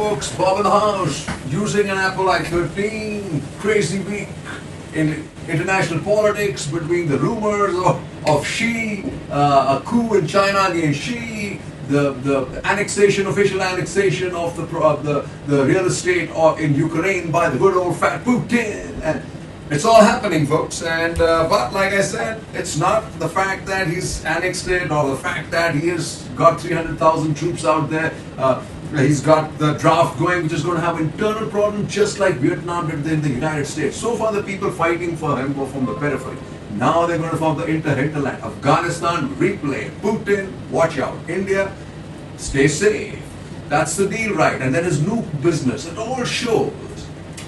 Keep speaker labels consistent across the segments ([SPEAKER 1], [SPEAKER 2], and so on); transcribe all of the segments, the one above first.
[SPEAKER 1] folks, Bob in the house, using an Apple i13, crazy week in international politics between the rumors of Xi, a coup in China against Xi, the annexation, official annexation of the real estate in Ukraine by the good old fat Putin. And it's all happening, folks. And but like I said, it's not the fact that he's annexed it or the fact that he has got 300,000 troops out there. He's got the draft going, which is going to have internal problems, just like Vietnam did in the United States. So far, the people fighting for him were from the periphery. Now they're going to form the hinterland. Afghanistan, replay. Putin, watch out. India, stay safe. That's the deal, right? And then his nuke business. It all shows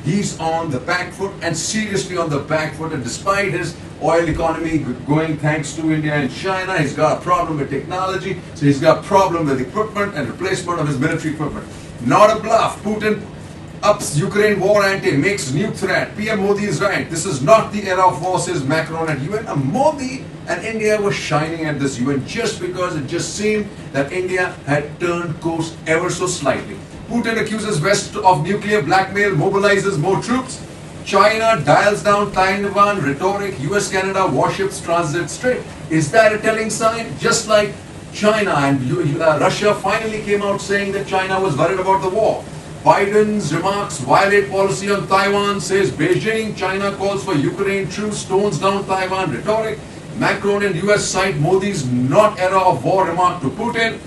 [SPEAKER 1] he's on the back foot, and seriously on the back foot. And despite his oil economy going thanks to India and China, he's got a problem with technology. So he's got a problem with equipment and replacement of his military equipment. Not a bluff. Putin ups Ukraine war ante, makes nuke threat. PM Modi is right. This is not the era of war, says Macron at UN. And Modi and India were shining at this UN just because it just seemed that India had turned course ever so slightly. Putin accuses West of nuclear blackmail, mobilizes more troops. China dials down Taiwan rhetoric. US-Canada warships transit strait. Is that a telling sign? Just like China and Russia finally came out saying that China was worried about the war. Biden's remarks violate policy on Taiwan, says Beijing. China calls for Ukraine troops, tones down Taiwan rhetoric. Macron and US cite Modi's not era of war remark to Putin.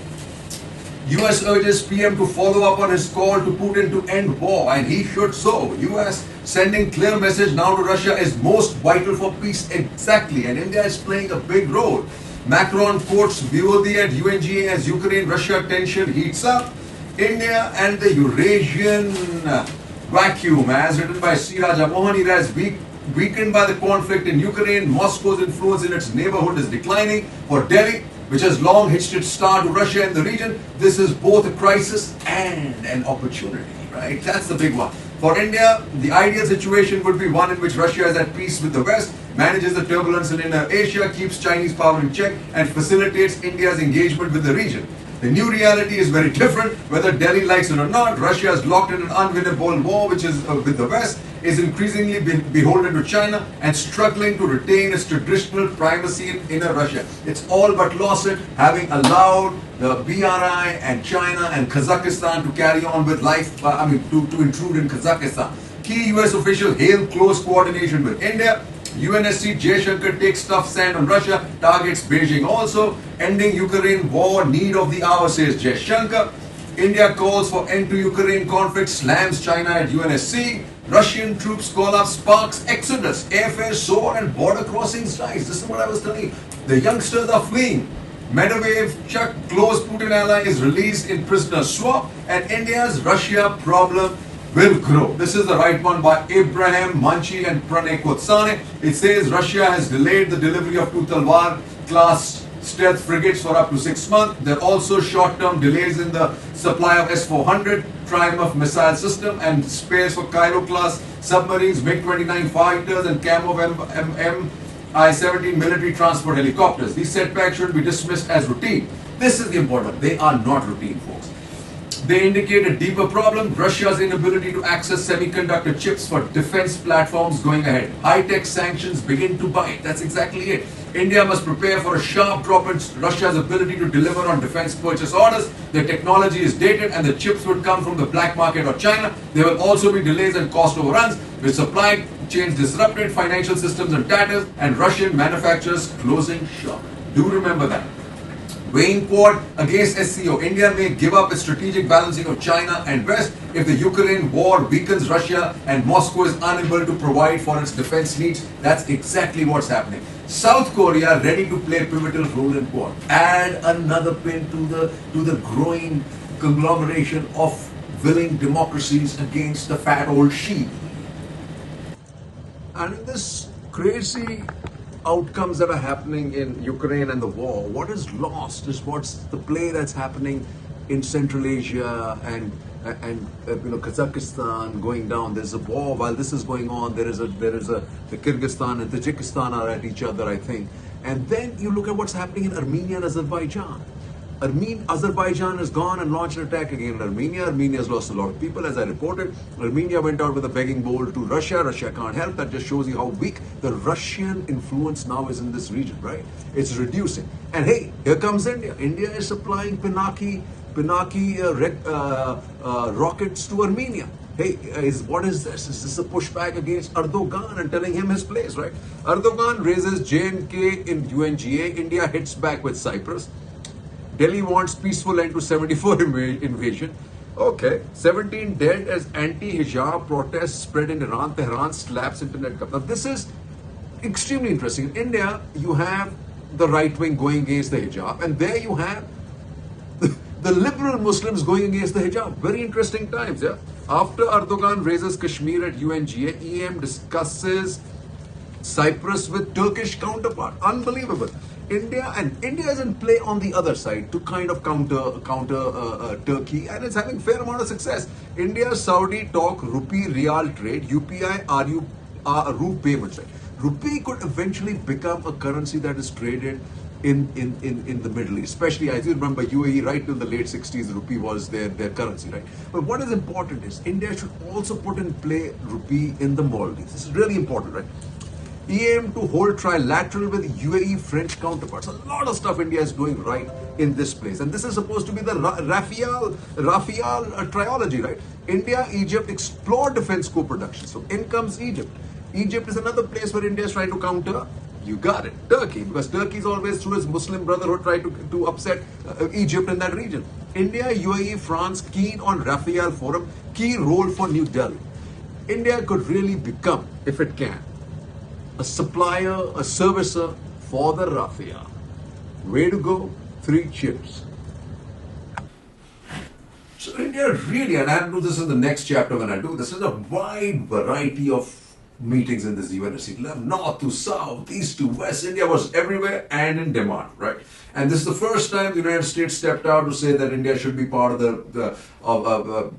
[SPEAKER 1] US urges PM to follow up on his call to Putin to end war, and he should so. US sending clear message now to Russia is most vital for peace. Exactly, and India is playing a big role. Macron quotes BOD at UNGA as Ukraine-Russia tension heats up. India and the Eurasian vacuum, as written by C. Raja Mohan, is weakened by the conflict in Ukraine. Moscow's influence in its neighborhood is declining. For Delhi, which has long hitched its star to Russia and the region, this is both a crisis and an opportunity, right? That's the big one. For India, the ideal situation would be one in which Russia is at peace with the West, manages the turbulence in Asia, keeps Chinese power in check, and facilitates India's engagement with the region. The new reality is very different, whether Delhi likes it or not. Russia is locked in an unwinnable war, which is with the West, is increasingly beholden to China and struggling to retain its traditional primacy in inner Russia. It's all but lost it, having allowed the BRI and China and Kazakhstan to carry on with life, to intrude in Kazakhstan. Key US official hail close coordination with India. UNSC Jaishankar takes tough stand on Russia, targets Beijing also. Ending Ukraine war, need of the hour, says Jaishankar. India calls for end to Ukraine conflict, slams China at UNSC. Russian troops call up sparks exodus, airfares soar and border crossings rise. This is what I was telling you. The youngsters are fleeing. Medvedev, Chuck, close Putin ally, is released in prisoner swap, and India's Russia problem will grow. This is the right one by Ibrahim Manchi and Pranay Kotsane. It says Russia has delayed the delivery of two Talwar class stealth frigates for up to 6 months. There are also short-term delays in the supply of S-400 Triumph missile system and spares for Cairo class submarines, MiG-29 fighters, and Camov Mi-17 military transport helicopters. These setbacks should be dismissed as routine. This is the important one. They are not routine, folks. They indicate a deeper problem, Russia's inability to access semiconductor chips for defense platforms going ahead. High-tech sanctions begin to bite. That's exactly it. India must prepare for a sharp drop in Russia's ability to deliver on defense purchase orders. The technology is dated and the chips would come from the black market or China. There will also be delays and cost overruns with supply chains disrupted, financial systems in tatters, and Russian manufacturers closing shop. Do remember that. Weighing quad against SCO. India may give up its strategic balancing of China and West if the Ukraine war weakens Russia and Moscow is unable to provide for its defense needs. That's exactly what's happening. South Korea ready to play a pivotal role in quad. Add another pin to the growing conglomeration of willing democracies against the fat old Xi. And in this crazy outcomes that are happening in Ukraine and the war, what is lost is what's the play that's happening in Central Asia and Kazakhstan going down. There's a war while this is going on. The Kyrgyzstan and Tajikistan are at each other, I think. And then you look at what's happening in Armenia and Azerbaijan. Azerbaijan has gone and launched an attack against Armenia. Armenia has lost a lot of people, as I reported. Armenia went out with a begging bowl to Russia. Russia can't help. That just shows you how weak the Russian influence now is in this region, right? It's reducing. And hey, here comes India. India is supplying Pinaki rockets to Armenia. Hey, what is this? Is this a pushback against Erdogan and telling him his place, right? Erdogan raises J&K in UNGA. India hits back with Cyprus. Delhi wants peaceful end to 74 invasion. Okay, 17 dead as anti-hijab protests spread in Iran. Tehran slaps internet. Now this is extremely interesting. In India, you have the right wing going against the hijab, and there you have the liberal Muslims going against the hijab. Very interesting times, yeah. After Erdogan raises Kashmir at UNGA, EM discusses Cyprus with Turkish counterpart. Unbelievable. India is in play on the other side to kind of counter Turkey, and it's having fair amount of success. India Saudi talk rupee real trade, UPI RU payments. Right? Rupee could eventually become a currency that is traded in the Middle East, especially as you remember UAE right till the late 60s, rupee was their currency, right? But what is important is India should also put in play rupee in the Maldives. This is really important, right? EM to hold trilateral with UAE French counterparts. A lot of stuff India is doing right in this place, and this is supposed to be the Rafael trilogy, right? India, Egypt explore defense co-production. So in comes Egypt. Egypt is another place where India is trying to counter. You got it, Turkey, because Turkey is always through its Muslim Brotherhood trying to upset Egypt in that region. India, UAE, France keen on Rafael Forum, key role for New Delhi. India could really become, if it can, a supplier, a servicer for the Rafael. Way to go, 3 cheers. So India really, and I'll do this in the next chapter when I do this, is a wide variety of meetings in this UNSC, north to south, east to west. India was everywhere and in demand, right? And this is the first time the United States stepped out to say that India should be part of the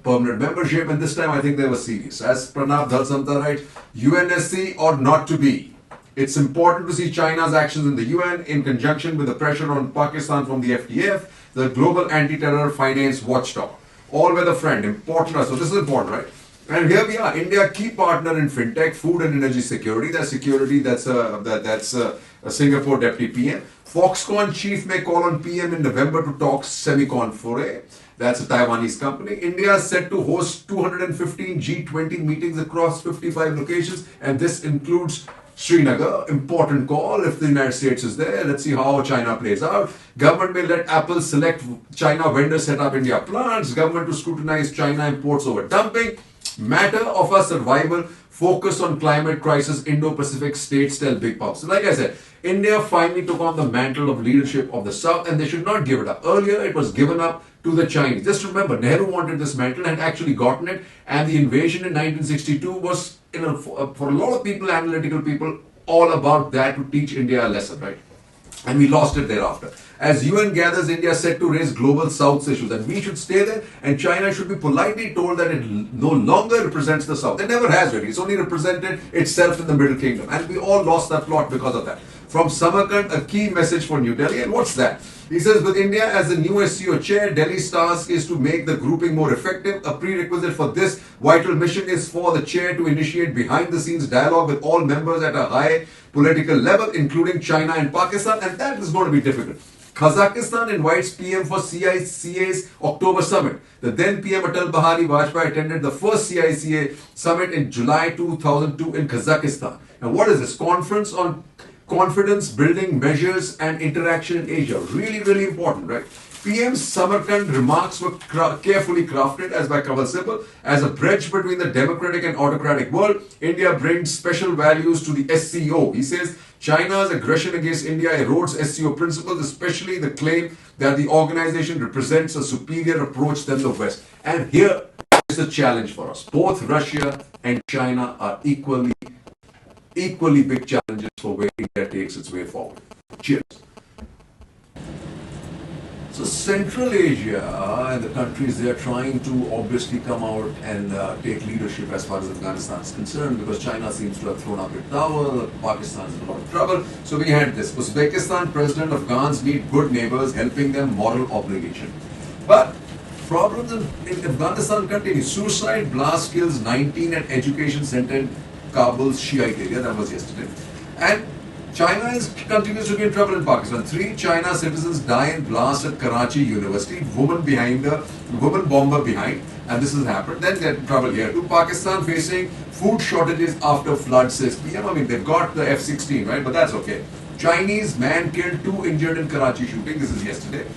[SPEAKER 1] permanent membership. And this time I think they were serious. As Pranab Dhalsamta writes, UNSC or not to be. It's important to see China's actions in the UN in conjunction with the pressure on Pakistan from the FTF, the global anti-terror finance watchdog. All weather friend, important. So this is important, right? And here we are, India key partner in fintech, food and energy security. That's security. That's a Singapore deputy PM. Foxconn chief may call on PM in November to talk semicon foray. That's a Taiwanese company. India is set to host 215 G20 meetings across 55 locations, and this includes Srinagar. Important call if the United States is there. Let's see how China plays out. Government may let Apple select China vendors set up India plants. Government to scrutinize China imports over dumping. Matter of our survival, focus on climate crisis, Indo-Pacific states tell big power. So like I said, India finally took on the mantle of leadership of the South, and they should not give it up. Earlier, it was given up to the Chinese. Just remember, Nehru wanted this mantle and actually gotten it, and the invasion in 1962 was, for a lot of people, analytical people, all about that to teach India a lesson, right? And we lost it thereafter. As UN gathers, India is set to raise global South issues, and we should stay there, and China should be politely told that it no longer represents the South. It never has really. It's only represented itself in the Middle Kingdom, and we all lost that plot because of that. From Samarkand, a key message for New Delhi, and what's that? He says, with India as the new SCO chair, Delhi's task is to make the grouping more effective. A prerequisite for this vital mission is for the chair to initiate behind-the-scenes dialogue with all members at a high political level, including China and Pakistan, and that is going to be difficult. Kazakhstan invites PM for CICA's October summit. The then PM Atal Bihari Vajpayee attended the first CICA summit in July 2002 in Kazakhstan. Now what is this? Conference on confidence building measures and interaction in Asia. Really, really important, right? PM's Samarkand remarks were carefully crafted as by Kaval Sibal. As a bridge between the democratic and autocratic world, India brings special values to the SCO. He says China's aggression against India erodes SCO principles, especially the claim that the organization represents a superior approach than the West. And here is a challenge for us. Both Russia and China are equally big challenges for where India takes its way forward. Cheers. So Central Asia and the countries, they are trying to obviously come out and take leadership as far as Afghanistan is concerned, because China seems to have thrown up its towel, Pakistan is in a lot of trouble. So we had this. Uzbekistan President Afghans need good neighbors helping them moral obligation. But problems in Afghanistan continue. Suicide blast kills 19 at education center in Kabul's Shiite area. That was yesterday. And China continues to be in trouble in Pakistan. 3 China citizens die in blast at Karachi University. Woman bomber behind. And this has happened. Then they're in trouble here too. Pakistan facing food shortages after flood, 6 p.m. I mean, they've got the F-16, right? But that's okay. Chinese man killed, 2 injured in Karachi shooting. This is yesterday.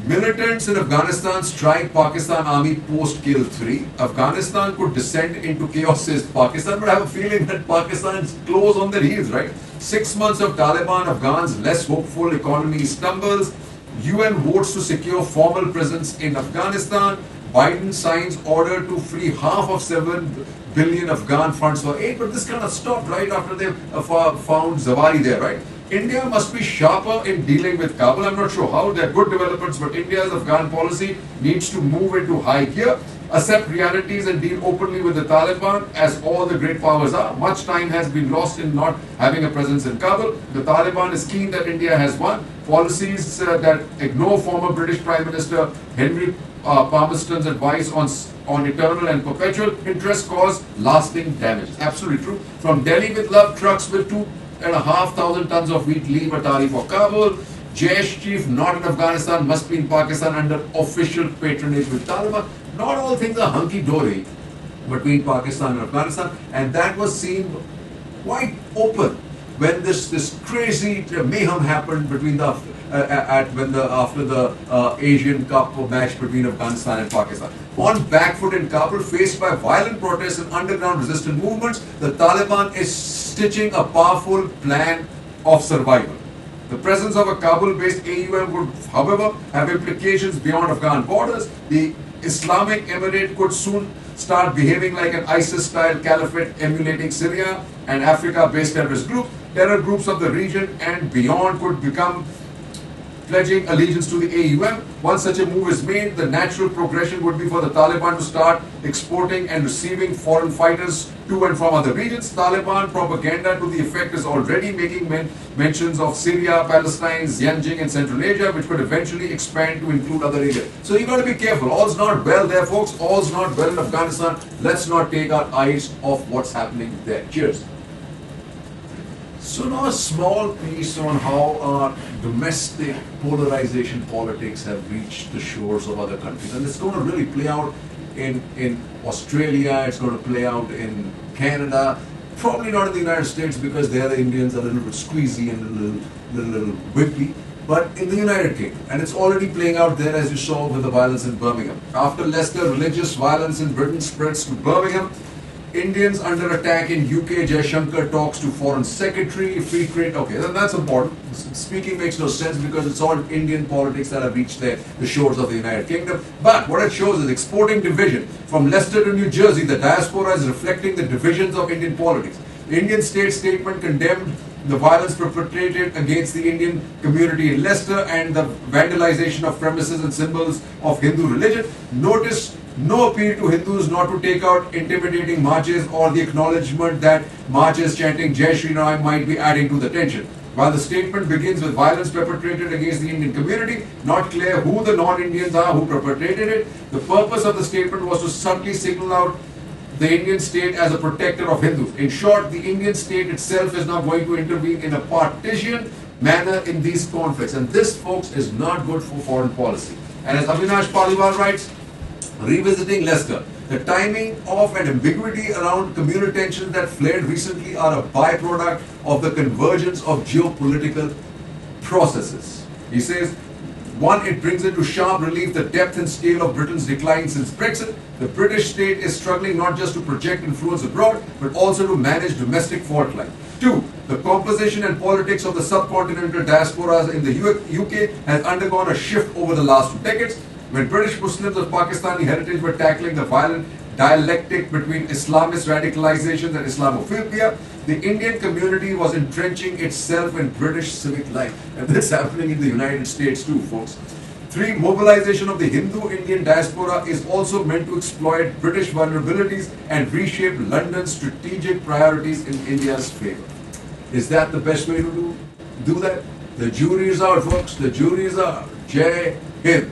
[SPEAKER 1] Militants in Afghanistan strike Pakistan army post kill 3. Afghanistan could descend into chaos, says Pakistan, but I have a feeling that Pakistan is close on their heels, right? 6 months of Taliban, Afghans less hopeful, economy stumbles. UN votes to secure formal presence in Afghanistan. Biden signs order to free half of 7 billion Afghan funds for aid, but this kind of stopped right after they found Zawari there, right? India must be sharper in dealing with Kabul. I'm not sure how. There are good developments, but India's Afghan policy needs to move into high gear, accept realities and deal openly with the Taliban, as all the great powers are. Much time has been lost in not having a presence in Kabul. The Taliban is keen that India has won. Policies that ignore former British Prime Minister Henry Palmerston's advice on eternal and perpetual interest cause lasting damage. Absolutely true. From Delhi with love, trucks with 2,500 tons of wheat leave Atari for Kabul. Jaish chief not in Afghanistan must be in Pakistan under official patronage with Taliban. Not all things are hunky-dory between Pakistan and Afghanistan, and that was seen quite open when this crazy mayhem happened between after the Asian Cup match between Afghanistan and Pakistan. On back foot in Kabul, faced by violent protests and underground resistance movements, the Taliban is stitching a powerful plan of survival. The presence of a Kabul-based AUM would, however, have implications beyond Afghan borders. The Islamic Emirate could soon start behaving like an ISIS-style caliphate emulating Syria and Africa-based terrorist group. Terror groups of the region and beyond could become pledging allegiance to the AUM. Once such a move is made, the natural progression would be for the Taliban to start exporting and receiving foreign fighters to and from other regions. Taliban propaganda to the effect is already making mentions of Syria, Palestine, Xinjiang and Central Asia, which could eventually expand to include other areas. So you've got to be careful. All's not well there, folks. All's not well in Afghanistan. Let's not take our eyes off what's happening there. Cheers. So now a small piece on how our domestic polarization politics have reached the shores of other countries. And it's going to really play out in Australia, it's going to play out in Canada, probably not in the United States because there the Indians are a little bit squeezy and a little whippy, but in the United Kingdom. And it's already playing out there, as you saw with the violence in Birmingham. After Leicester, religious violence in Britain spreads to Birmingham. Indians under attack in UK, Jaishankar talks to Foreign Secretary, free trade. Okay, that's important. Speaking makes no sense because it's all Indian politics that have reached the shores of the United Kingdom. But what it shows is exporting division. From Leicester to New Jersey, the diaspora is reflecting the divisions of Indian politics. The Indian state statement condemned the violence perpetrated against the Indian community in Leicester and the vandalization of premises and symbols of Hindu religion. Notice no appeal to Hindus not to take out intimidating marches or the acknowledgement that marches chanting Jai Shri Ram might be adding to the tension. While the statement begins with violence perpetrated against the Indian community, not clear who the non-Indians are who perpetrated it, the purpose of the statement was to subtly signal out the Indian state as a protector of Hindus. In short, the Indian state itself is not going to intervene in a partisan manner in these conflicts. And this, folks, is not good for foreign policy. And as Avinash Paliwal writes, revisiting Leicester, the timing of and ambiguity around communal tensions that flared recently are a byproduct of the convergence of geopolitical processes. He says, one, it brings into sharp relief the depth and scale of Britain's decline since Brexit. The British state is struggling not just to project influence abroad, but also to manage domestic fault line. Two, the composition and politics of the subcontinental diasporas in the UK has undergone a shift over the last 2 decades. When British Muslims of Pakistani heritage were tackling the violent dialectic between Islamist radicalization and Islamophobia, the Indian community was entrenching itself in British civic life. And this is happening in the United States too, folks. 3. Mobilization of the Hindu Indian diaspora is also meant to exploit British vulnerabilities and reshape London's strategic priorities in India's favor. Is that the best way to do that? The jury is out, folks. The jury is out. Jai Hind.